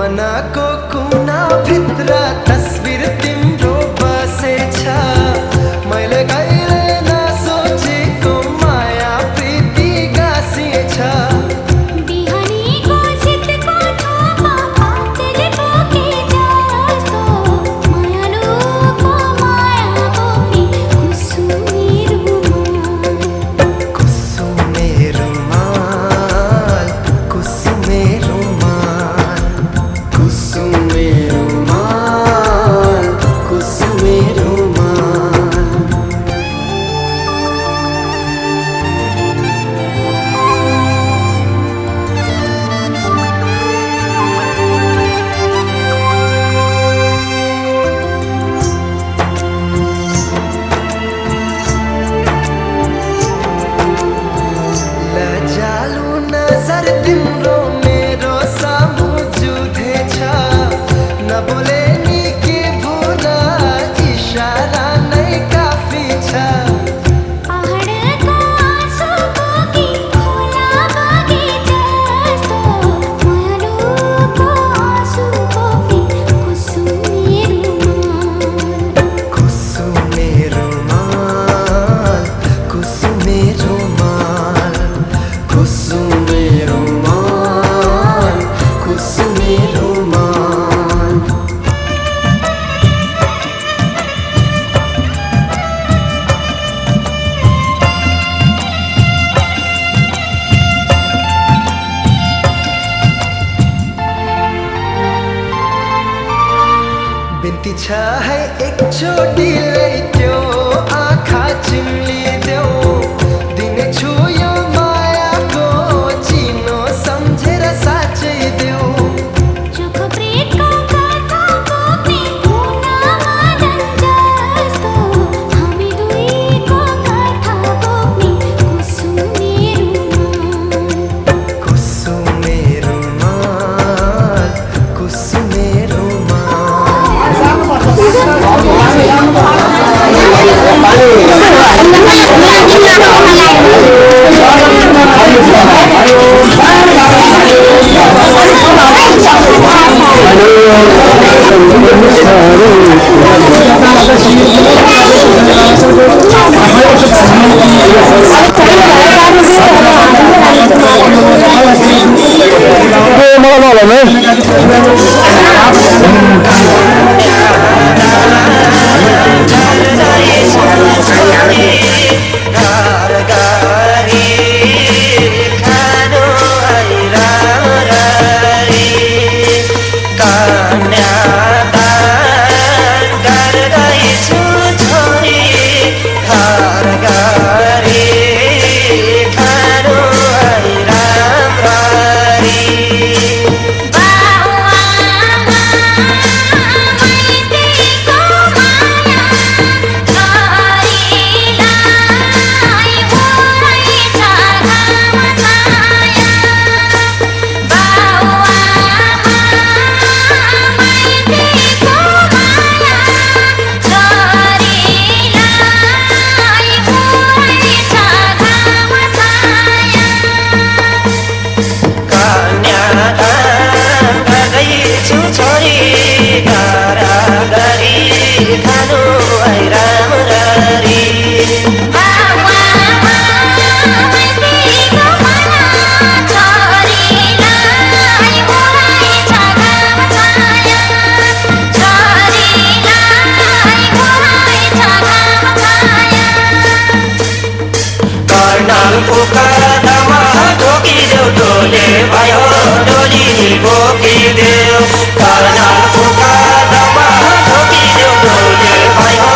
मनको कुना भित्र तस्बिर तिम्रो बसेछ मैले कहिले नसोचेको माया प्रीति गाँसिएछ बिहानीको शीतको ठाउँमा पातले पोके जस्तो मायालुको माया बोक्ने कुसुमे रुमाल कुसुमे रुमाल कुसुमे रुमाल कुसुमे रुमाल लजालु नजर तिम्रो मेरो सामु जुधेछ नबोले नि के भुल इशारा नै काफी छ पहाडको आँसु बोकी खोला बगे जस्तो मायालुको आँसु बोकी कुसुमे रुमाल कुसुमे रुमाल कुसुमे रुमाल कुसुमे रुमाल कुसुमे रुमाल बिन्ती छ है एकचोटिलाई त्यो आँखा चिम्लिदेऊ दिनेछु यो मायाको चिनो सम्झेर साँच्चै देऊ चोखो प्रेमको कथा बोक्ने मुनामा जस्तो हामी दुईको कथा बोक्ने कुसुमे रुमाल कुसुमे रुमाल कर्नाल को काँधमा ठोकिदेऊ डोले भयो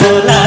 होला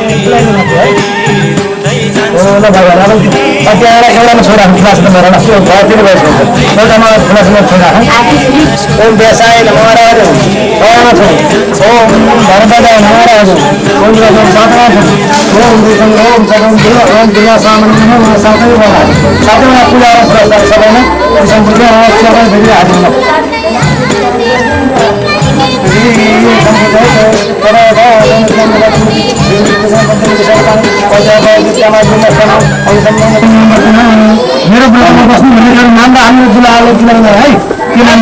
ल भगवान् अब एउटामा छोरा क्लास नम्बर त्यो घर दिनु भएको एउटामा क्लास नम्बर छोरा ओम व्यवसाय नमस्कार ओम भरतदा नमस्कार ओम सातमा ओम ओम दुर्गा सामान्य सातै होला सातैमा पूजा प्रस्ताव सबैमा सम्पूर्ण सबै फेरि हाजिर मेरो ब्लगमा बस्नु भनेर नाम र हाम्रो जिल्ला आलोचना है के नाम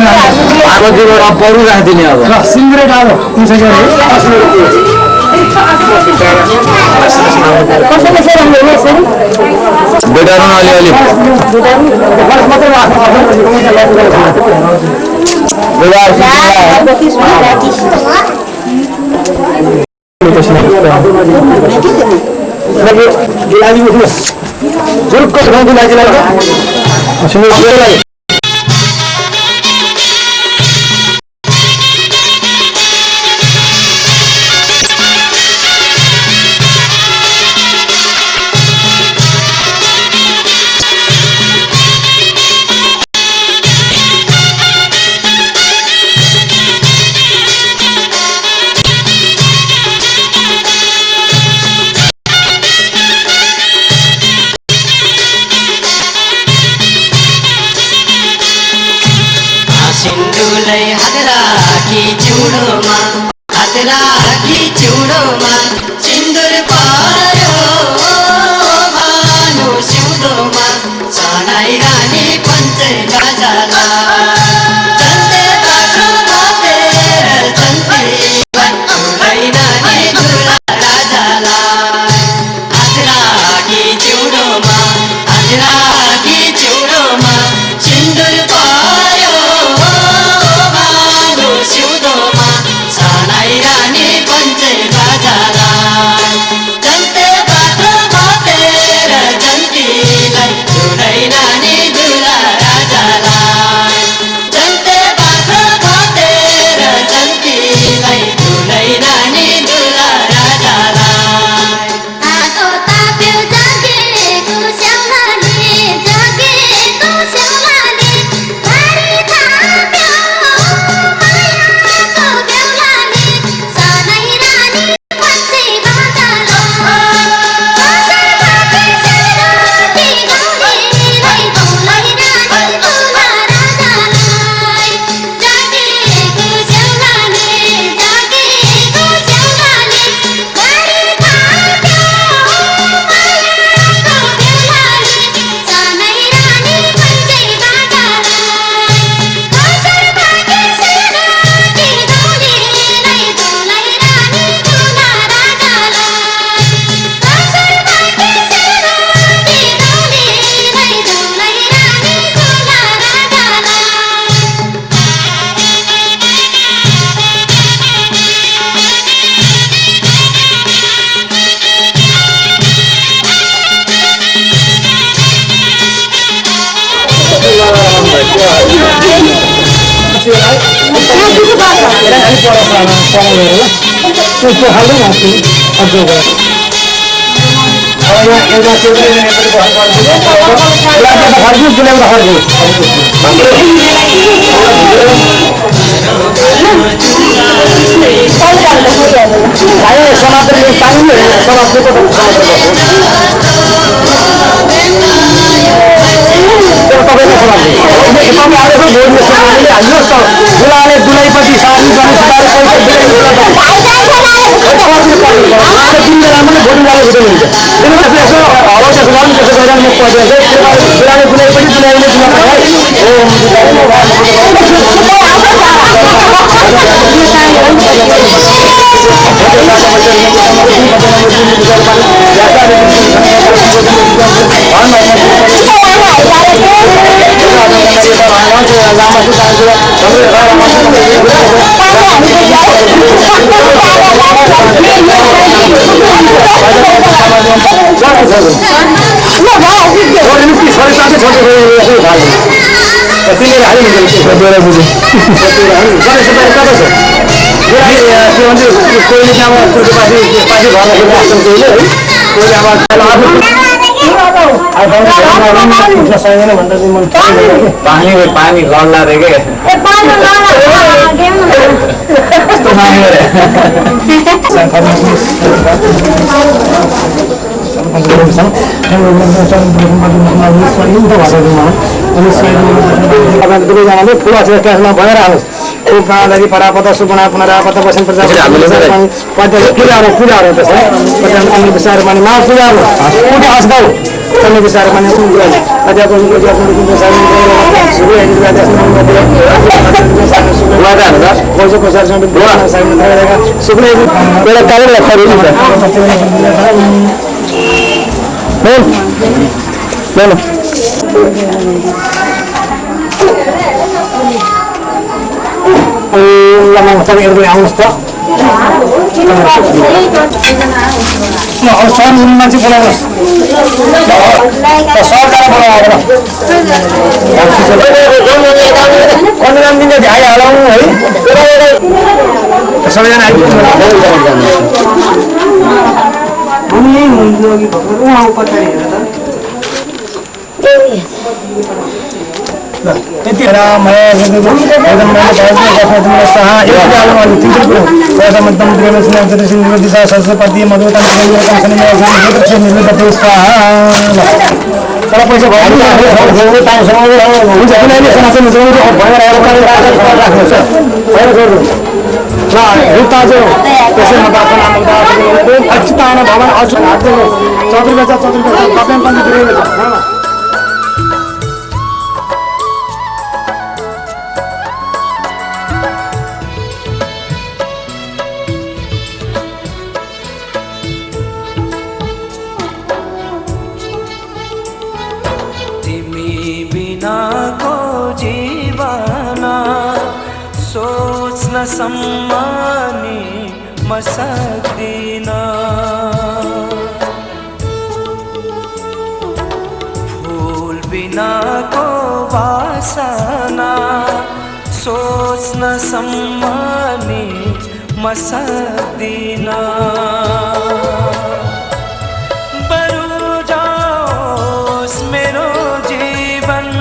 आगो दिएर पढु राख्दिने अब ल सिङ्ग्रेट आलो त्यसै गरे कसैले चाहिँ राम्रो हो सर बेटा न अलि मात्र Terima kasih. के भन्छ कोहीले चाहिँ अब पछि पछि घरमा आश्रम कोहीले है कोहीले अब पानी लड्ला रे के दुवैजनाले फुल अक्षर क्लासमा भएर आओस् उपनादि परापत सुपना पुनरापत वसन प्रजापति पूजाहरू अन्य विषयहरू माने मा पूजाहरू पूजा हस्दाउ अन्य विषयहरू माने अध्यापन आउनुहोस् त सर मान्छे बोलाउनुहोस् सरकार बोलाएर कन्याम दिन झाइ हलाउनु है सबैजना त्यति सरस्वती मधुता तर पैसा अच्युतायन भवन चतुर्वेद सम्मानी मसक्दिन फूल बिना को वासना सोच्न सम्मानी मसक्दिन बरु जाओस् मेरो जीवन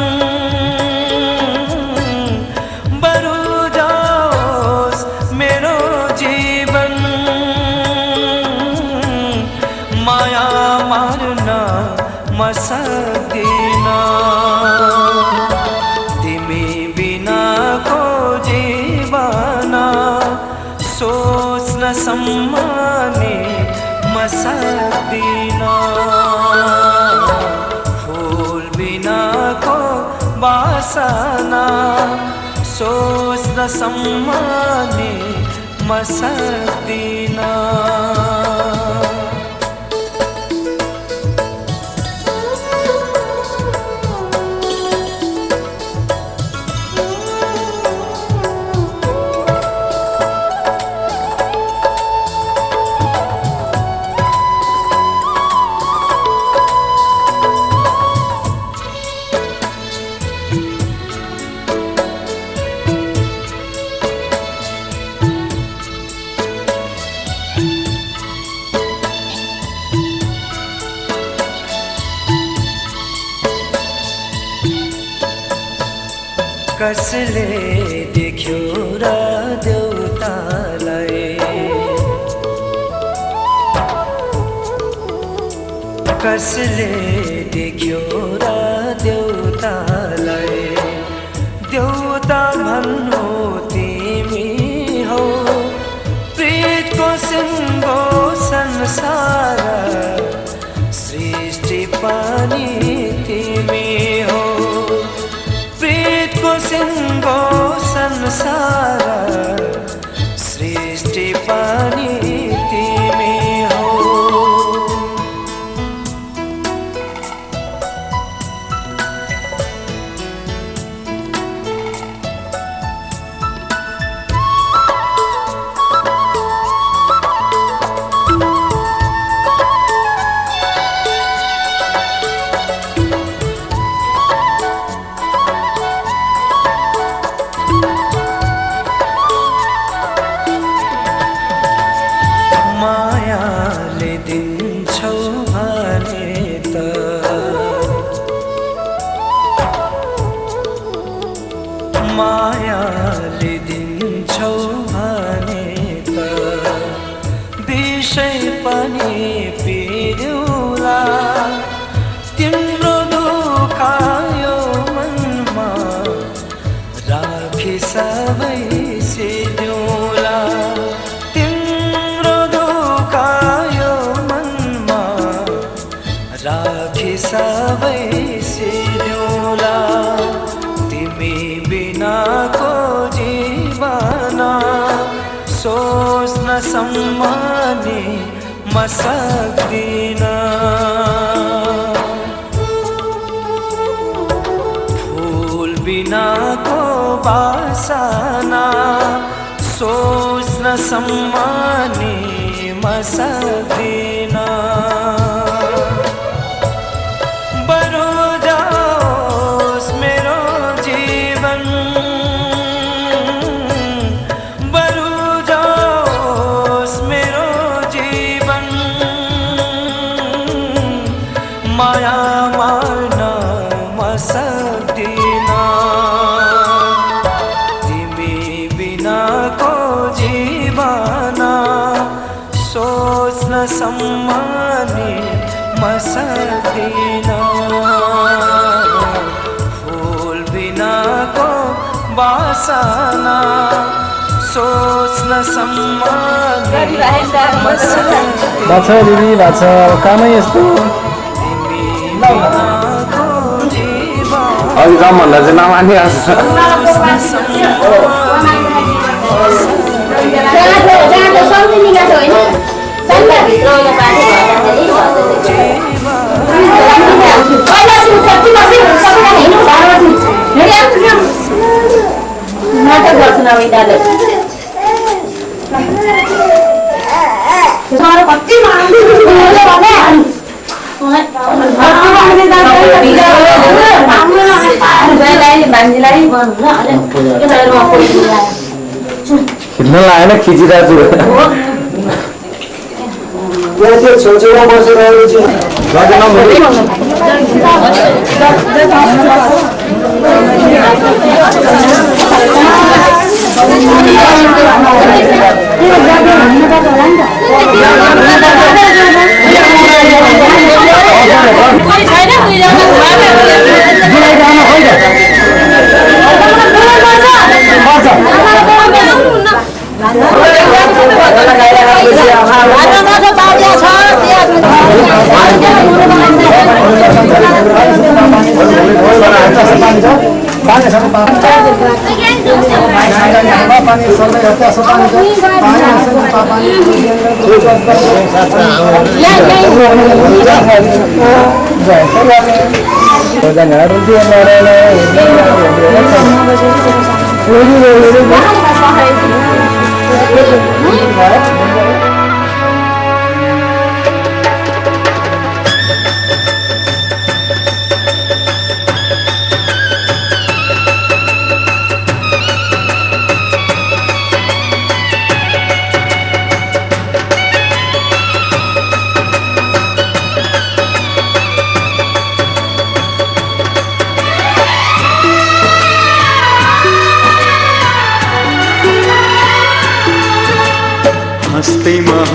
मसक्दिन तिमी बिना को जीवन सोच्न सम्मानी मसक्दिन फूल बिना को वासना सोच्न सम्मानी मसक्दिन कसले देख्यो र देउतालाई कसले देख्यो र देउतालाई देउता भन्नु तिमी हौ प्रीतको सिङ्गो संसार सृष्टि पनि तिमी हौ प्रीतको सिङ्गो संसार सृष्टि पनि तिमी हौ मायाले दिन्छौ भने त विषय पनि पिर्युला तिम्रो दुःख यो मनमा राखी सबै सिद्धिउला तिम्रो दुःख यो मनमा राखी सबै सिद्धिउला तिमी बिनाको जीवन सोच्न सम्मानी म सक्दिन फूल बिनाको बासना सोच्न सम्मानी म सक्दिन बरु जाओस् मेरो जीवन बरु जाओस् मेरो जीवन माया मार्न म सक्दिन तिमी बिनाको जीवन सोच्न सम्मानी म सक्दिन फूल बिनाको बासना सोच्न सम्मानी म सक्दिन बाछा दिदी बाछा कामै यस्तो तिमी बिनाको जीवन अघि काम भन्दा चाहिँ नमान्ने खिच्न लागेन खिचिरहेको छु छेउछेउमा बसेर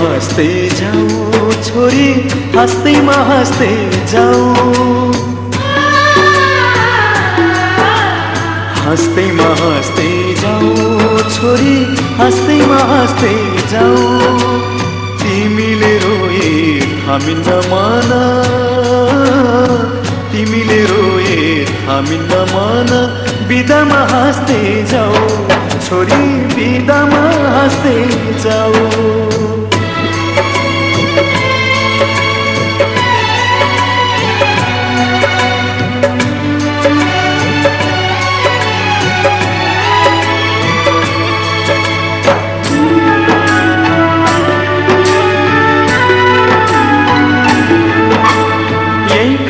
हँस्दै जाऊ छोरी हँस्दै जाऊ हँस्दै जाऊ छोरी हँस्दै जाऊ तिमीले रोए थामिन्न मन तिमीले रोए थामिन्न मन बिदामा हाँस्दै जाऊ छोरी बिदामा हाँस्दै जाऊ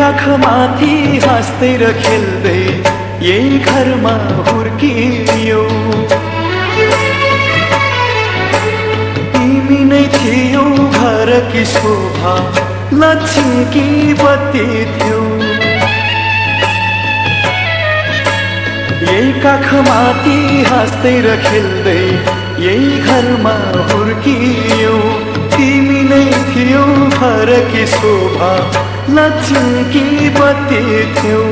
काखमाथि हाँस्दै र खेल्दै यही घरमा हुर्कियो तिमी नै थियौ घरकी शोभा लक्ष्मीकी बत्ती थियो यही काखमाथि हाँस्दै र खेल्दै यही घरमा हुर्कियौ तिमी नै थियौ घरकी शोभा लक्ष्मीकी बत्ती थियौ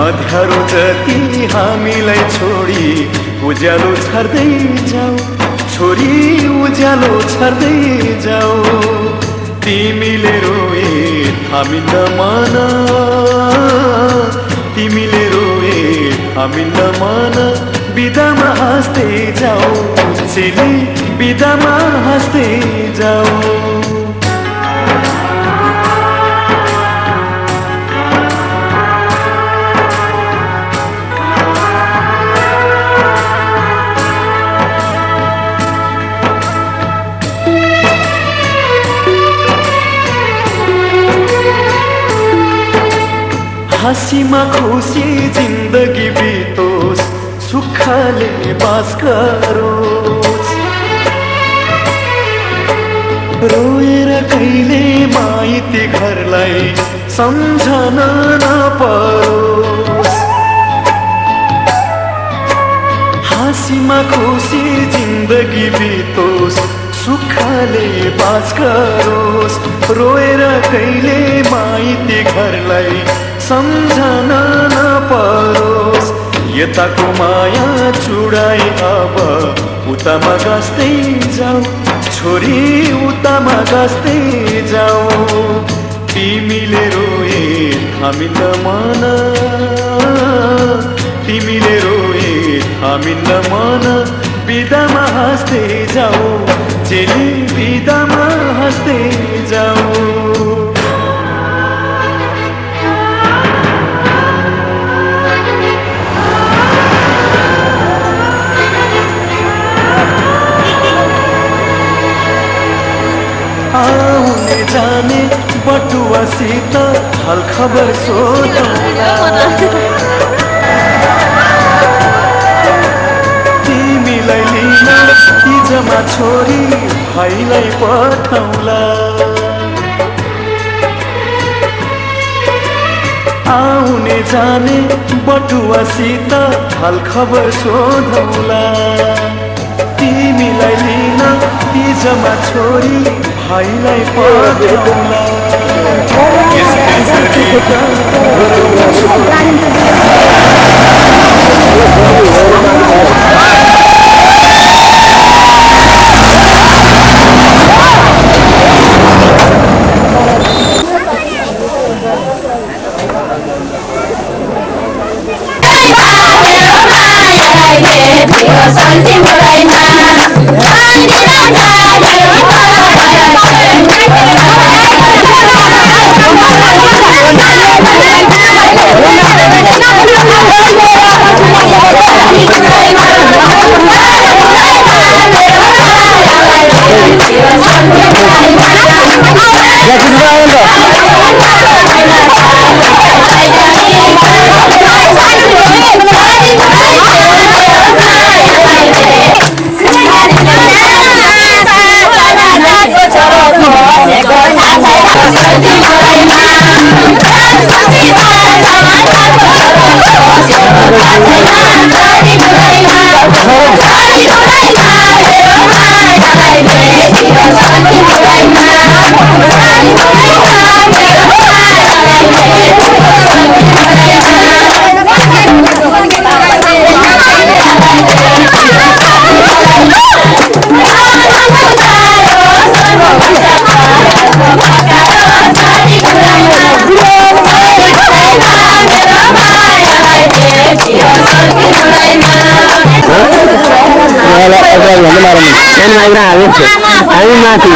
अँध्यारो जति हामीलाई छोडी उज्यालो छर्दै जाऊ छोरी उज्यालो छर्दै जाऊ तिमीले रोए हामी नमान तिमीले रोए हामी नमान बिदामा हाँस्दै जाऊ चेली बिदामा हाँस्दै जाऊ हाँसीमा खुसी जिन्दगी बितोस् सुखले बास गरोस् रोएर कहिले माइती घरलाई सम्झन नपरोस् हाँसीमा खुसी जिन्दगी बितोस् सुखले बास गरोस् रोएर कहिले माइती घरलाई सम्झन नपरोस् यताको माया चुडाई अब उतामा गाँस्दै जाऊ छोरी उतामा गाँस्दै जाऊ तिमीले रोए हामी नमान तिमीले रोए हामी नमान बिदामा हाँस्दै जाऊ चेली बिदामा हाँस्दै जाऊ आउने जाने बटुवासित हाल खबर सोधौला तिमीलाई लिन हिजमा छोरी भाइलाई पठाउला आउने जाने बटुवासित हाल खबर सोधौला तिमीलाई लिन हिजमा छोरी भाइलाई पठाउला हामी माथि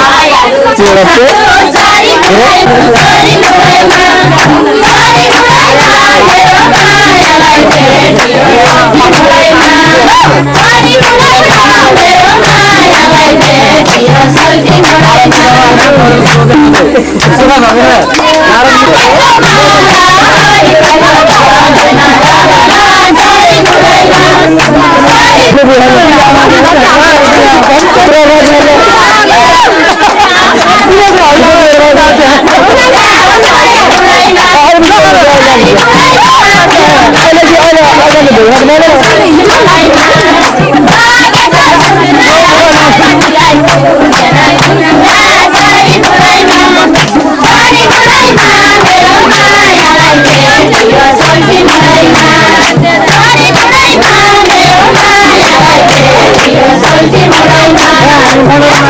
Hãy subscribe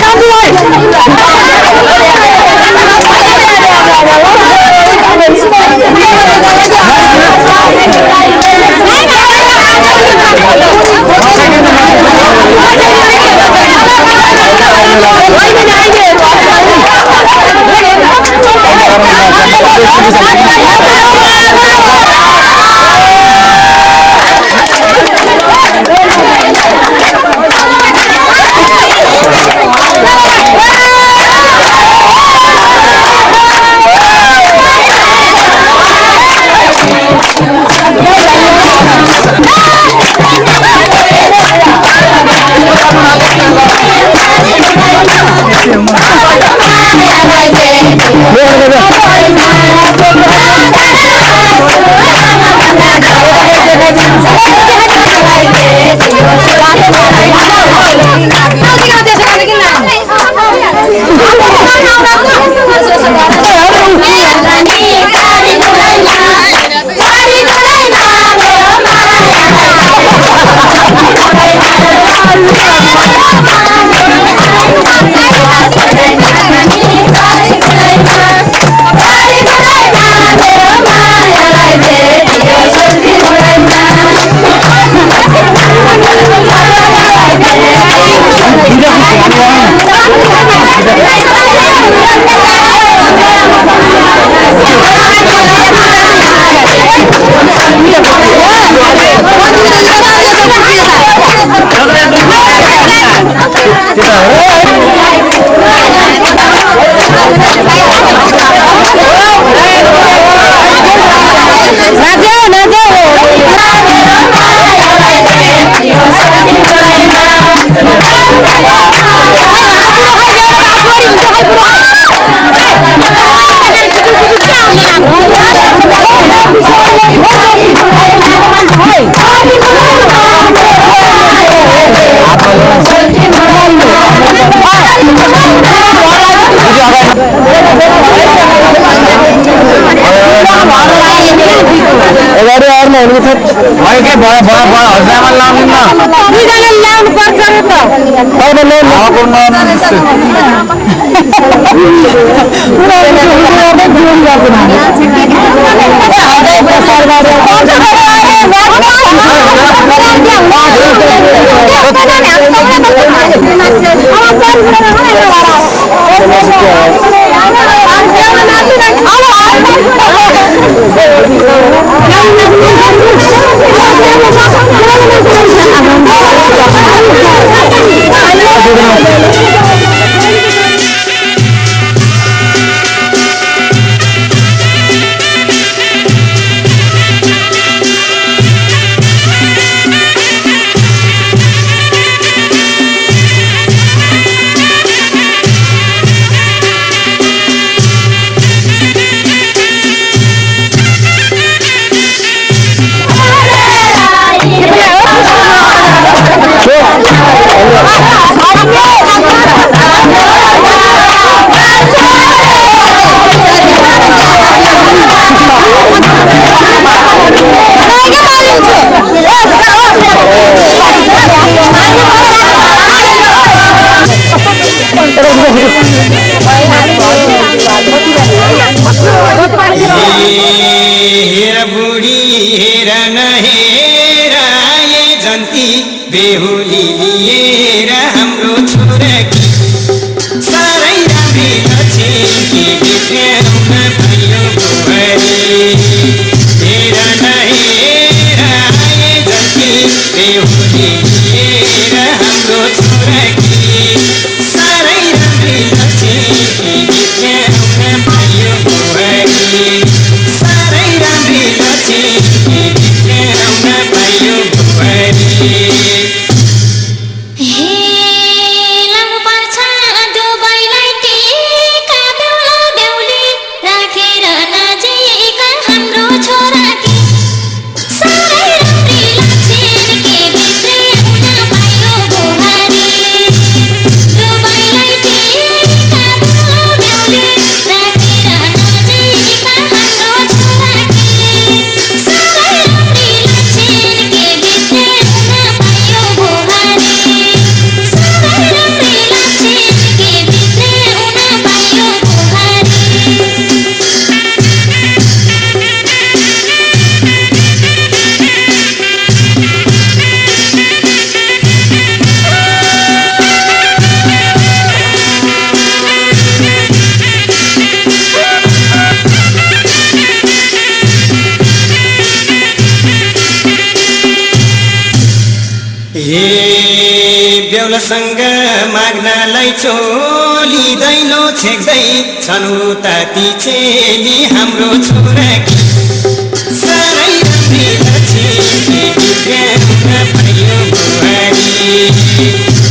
cho kênh Ghiền Mì Gõ để không bỏ lỡ हेर बुढी हेर नहेर ये जन्ती बेहुली लिएर हाम्रो छोराकी साह्रै राम्री लक्ष्मी बिग्राउन भयो बुहारी हेर नहेर ये जन्ती बेहुली लिएर हाम्रो छोराकी साह्रै राम्री लक्ष्मी बिग्राउन भयो बुहारी साह्रै राम्री लक्ष्मी बिग्राउन भयो बुहारी बेहुलासँग माग्नलाई चोली दैलो छेक्दै छन् उता ती चेली हाम्रो छोराकी साह्रै राम्री लक्ष्मी बिग्राउन भयो बुहारी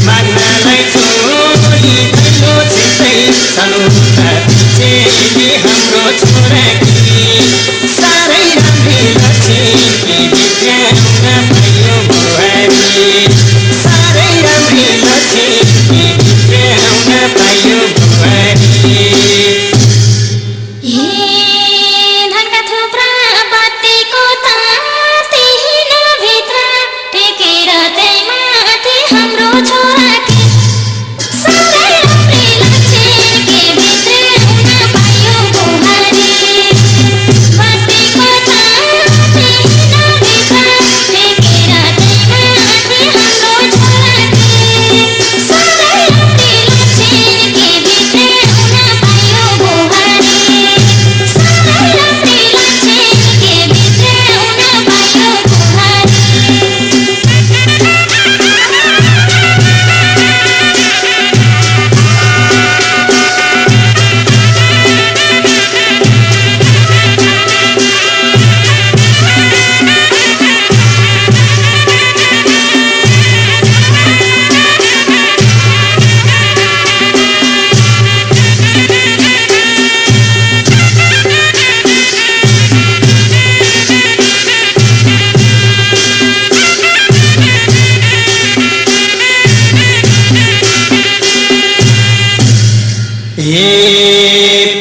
माग्नलाई चोली दैलो छेक्दै छन् उता ती चेली हाम्रो छोराकी साह्रै राम्री लक्ष्मी बिग्राउन भयो बुहारी साह्रै राम्री लक्ष्मी बिग्राउन भयो बुहारी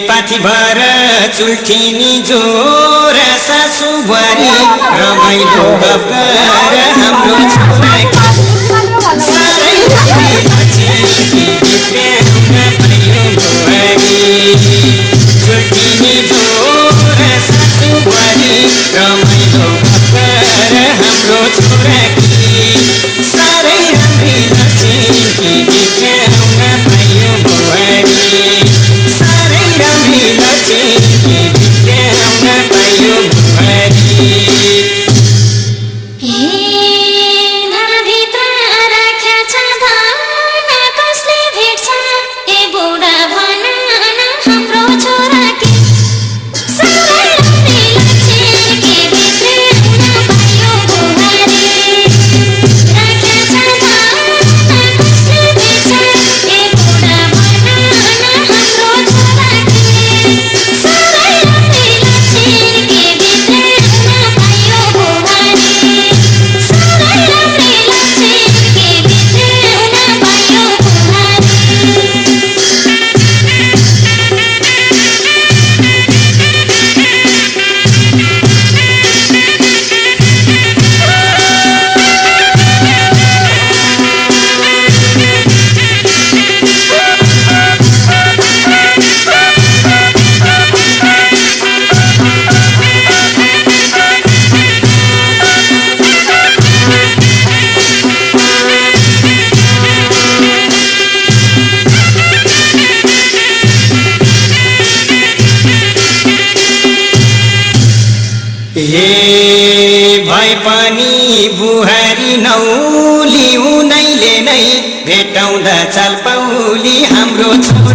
पाथीभर चुल्ठिनी जोरा सासु बुहारी रमाइलो गफ गर हाम्रो छोराकी साह्रै राम्री लक्ष्मी बिग्राउन भयो बुहारी चुल्ठिनी जोरा सासु बुहारी रमाइलो गफ गर हाम्रो छोराकी साह्रै राम्री लक्ष्मी बिग्राउन भयो बुहारी साह्रै राम्री लक्ष्मी बिग्राउन भयो बुहारी धनभित्र राख्या छ धन कसले भेट्छ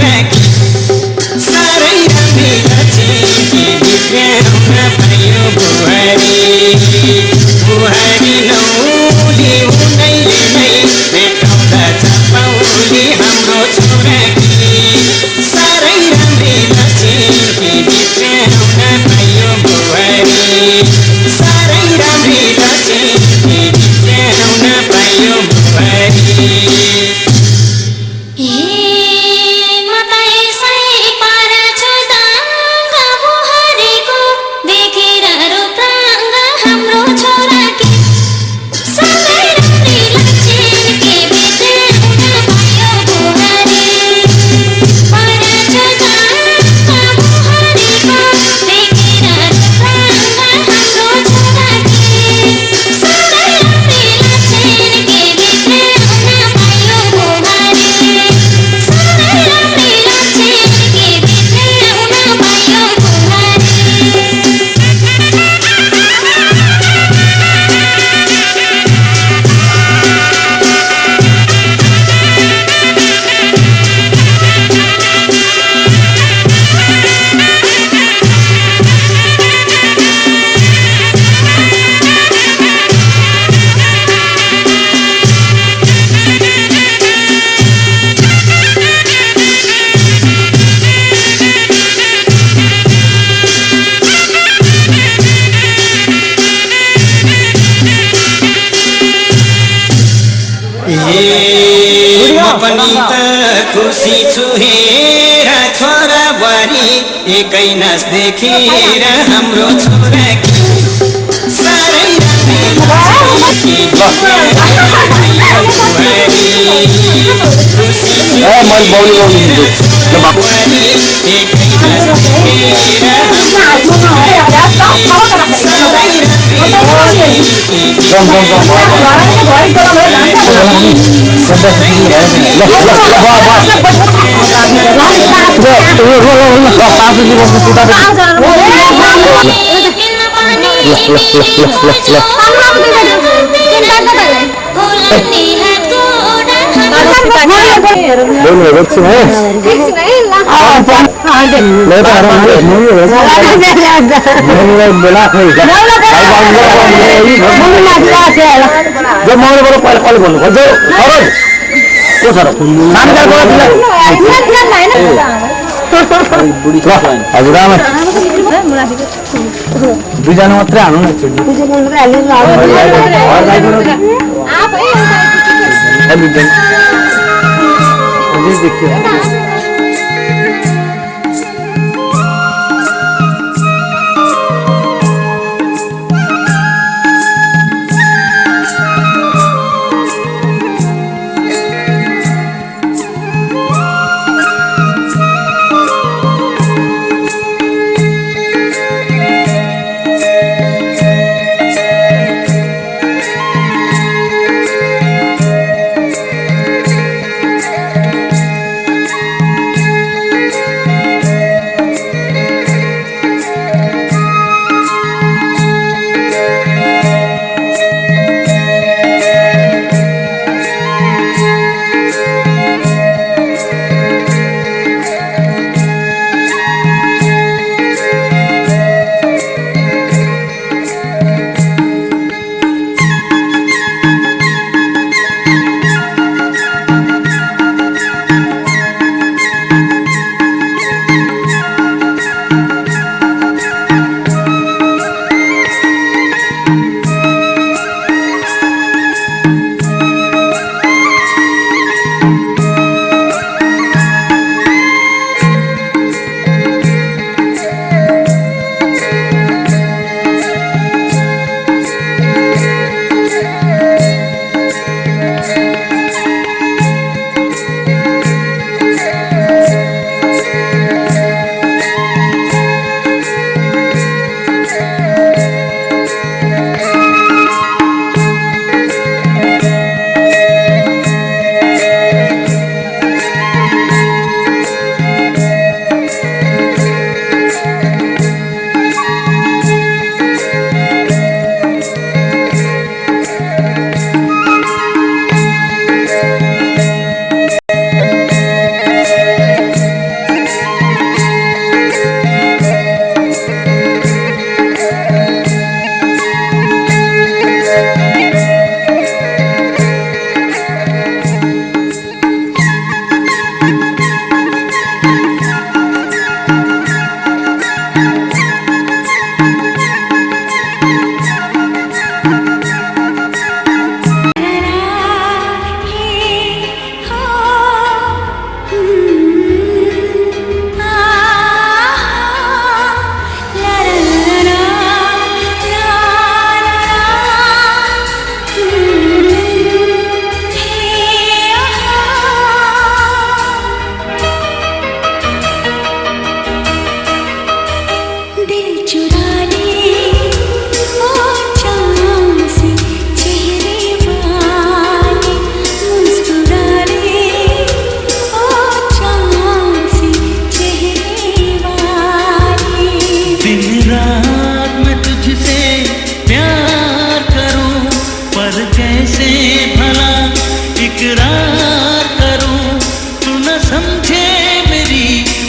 छोरा कि साह्रै राम्री लक्ष्मी बिग्राउन पायो बुहारी बुहारी नौली उनैले नै भेटाउँदा चपाउली हाम्रो छोरा कि साह्रै राम्री लक्ष्मी बिग्राउन पायो बुहारी साह्रै राम्री लक्ष्मी बिग्राउन पायो बुहारी पनि त खुसी छु हेर छोरा बुहारी एकै नाच देखेर हाम्रो छोरा कि साह्रै राम्री बुहारी एकै नाच देखेर दुईजना मात्रै हाल्नु न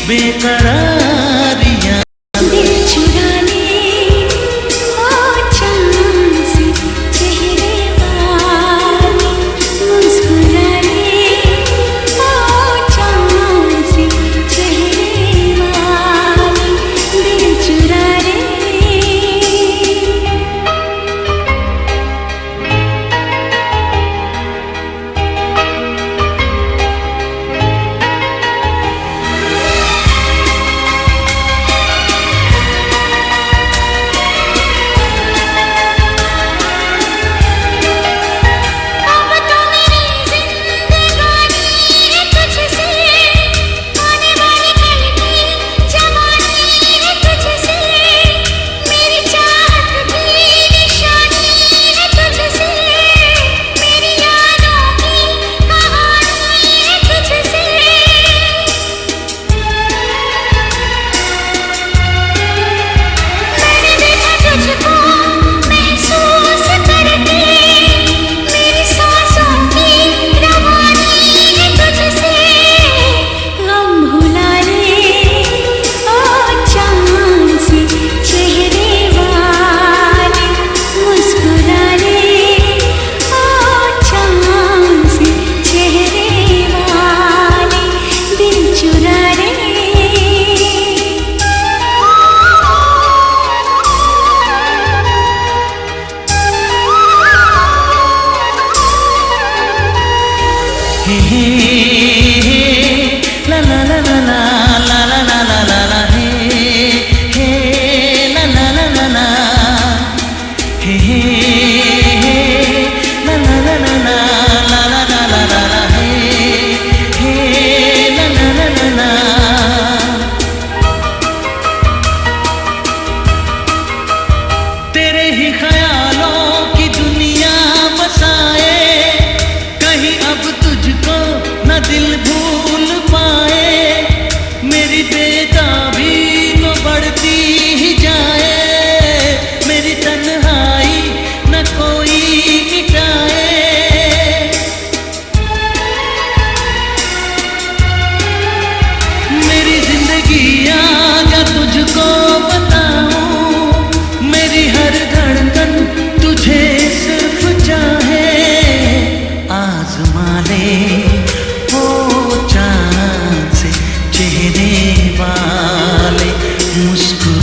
बेकरारियां दिल चुरा ले ओ चांद से चेहरे वाली मुस्कुरा ले ओ चांद से चेहरे वाली दिल चुरा ले अब तो मेरी जिंदगानी है तुझसे आने वाली कल की जवानी है तुझसे मेरी चाहत की निशानी है तुझसे मेरी यादों की कहानी है तुझसे मैंने देखा तुझको महसूस करके मेरी सांसों की रवानी है तुझसे गम भुला ले ओ चांद से चेहरे वाली मुस्कुरा ले ओ चांद से चेहरे वाली दिल चुरा ले हे हे ला ला ला ला ला ला ला ला ला ला ला हे हे ला ला ला ला ला हे हे ला ला ला ला ला ला ला ला ला ला ला हे हे ला ला ला ला ला तेरे ही ख्यालों की दुनिया बसाए कहीं अब तुझको न दिल भूल पाए मेरी बेताबी तो बढ़ती ही जाए मेरी तन्हाई न कोई मिटाए मेरी जिंदगी आजा तुझको बताऊं मेरी हर धड़कन तुझे सिर्फ चाहे आजमा ले ओ चांद से चेहरे वाले मुस्कुरा